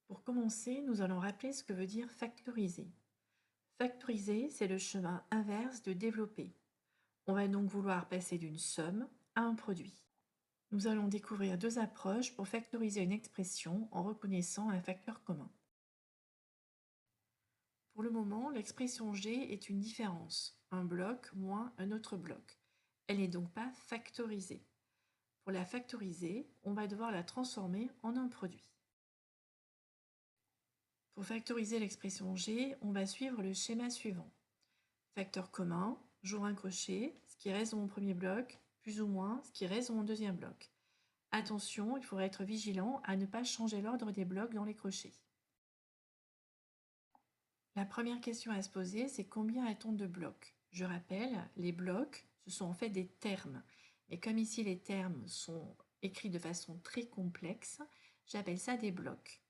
Pour commencer, nous allons rappeler ce que veut dire factoriser. Factoriser, c'est le chemin inverse de développer. On va donc vouloir passer d'une somme à un produit. Nous allons découvrir deux approches pour factoriser une expression en reconnaissant un facteur commun. Pour le moment, l'expression G est une différence, un bloc moins un autre bloc. Elle n'est donc pas factorisée. Pour la factoriser, on va devoir la transformer en un produit. Pour factoriser l'expression G, on va suivre le schéma suivant. Facteur commun, j'ouvre un crochet, ce qui reste dans mon premier bloc, plus ou moins ce qui reste dans mon deuxième bloc. Attention, il faudra être vigilant à ne pas changer l'ordre des blocs dans les crochets. La première question à se poser, c'est combien a-t-on de blocs? Je rappelle, les blocs, ce sont en fait des termes. Mais comme ici les termes sont écrits de façon très complexe, j'appelle ça des blocs.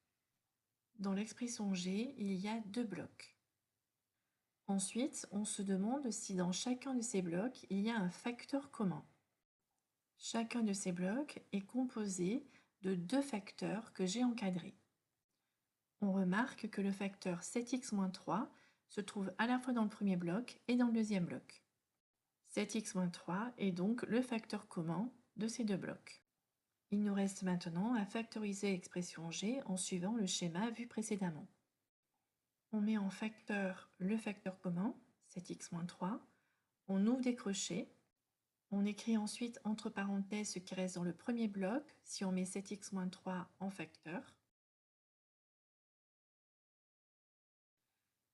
Dans l'expression G, il y a deux blocs. Ensuite, on se demande si dans chacun de ces blocs, il y a un facteur commun. Chacun de ces blocs est composé de deux facteurs que j'ai encadrés. On remarque que le facteur 7x-3 se trouve à la fois dans le premier bloc et dans le deuxième bloc. 7x-3 est donc le facteur commun de ces deux blocs. Il nous reste maintenant à factoriser l'expression G en suivant le schéma vu précédemment. On met en facteur le facteur commun, 7x-3, on ouvre des crochets, on écrit ensuite entre parenthèses ce qui reste dans le premier bloc si on met 7x-3 en facteur.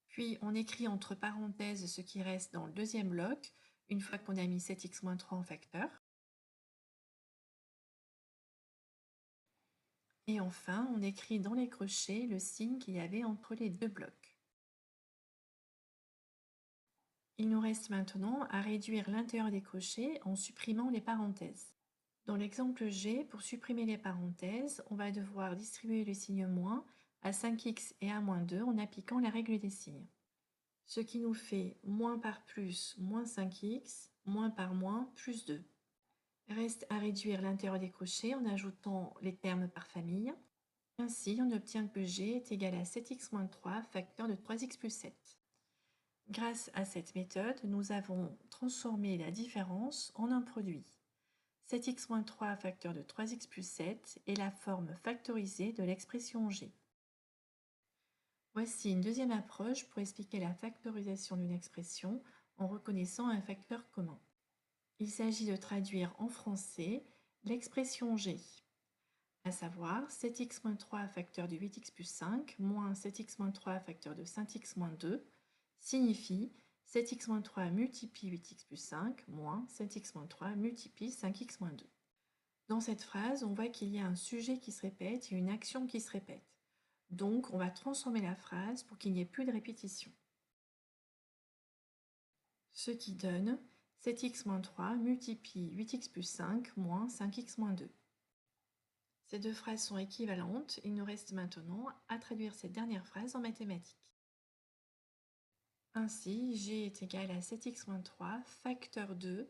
Puis on écrit entre parenthèses ce qui reste dans le deuxième bloc une fois qu'on a mis 7x-3 en facteur. Et enfin, on écrit dans les crochets le signe qu'il y avait entre les deux blocs. Il nous reste maintenant à réduire l'intérieur des crochets en supprimant les parenthèses. Dans l'exemple G, pour supprimer les parenthèses, on va devoir distribuer le signe moins à 5x et à moins 2 en appliquant la règle des signes. Ce qui nous fait moins par plus, moins 5x, moins par moins, plus 2. Reste à réduire l'intérieur des crochets en ajoutant les termes par famille. Ainsi, on obtient que G est égal à 7x-3 facteur de 3x plus 7. Grâce à cette méthode, nous avons transformé la différence en un produit. 7x-3 facteur de 3x plus 7 est la forme factorisée de l'expression G. Voici une deuxième approche pour expliquer la factorisation d'une expression en reconnaissant un facteur commun. Il s'agit de traduire en français l'expression G, à savoir 7x-3 facteur de 8x plus 5 moins 7x-3 facteur de 5x moins 2 signifie 7x-3 multiplie 8x plus 5 moins 7x-3 multiplie 5x moins 2. Dans cette phrase, on voit qu'il y a un sujet qui se répète et une action qui se répète. Donc, on va transformer la phrase pour qu'il n'y ait plus de répétition. Ce qui donne 7x-3 multiplie 8x plus 5 moins 5x moins 2. Ces deux phrases sont équivalentes. Il nous reste maintenant à traduire cette dernière phrase en mathématiques. Ainsi, G est égal à 7x-3 facteur de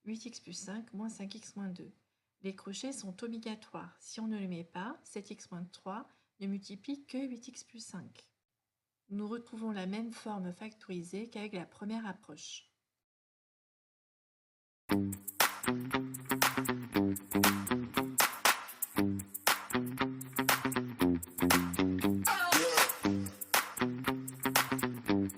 8x plus 5 moins 5x moins 2. Les crochets sont obligatoires. Si on ne les met pas, 7x-3 ne multiplie que 8x plus 5. Nous retrouvons la même forme factorisée qu'avec la première approche.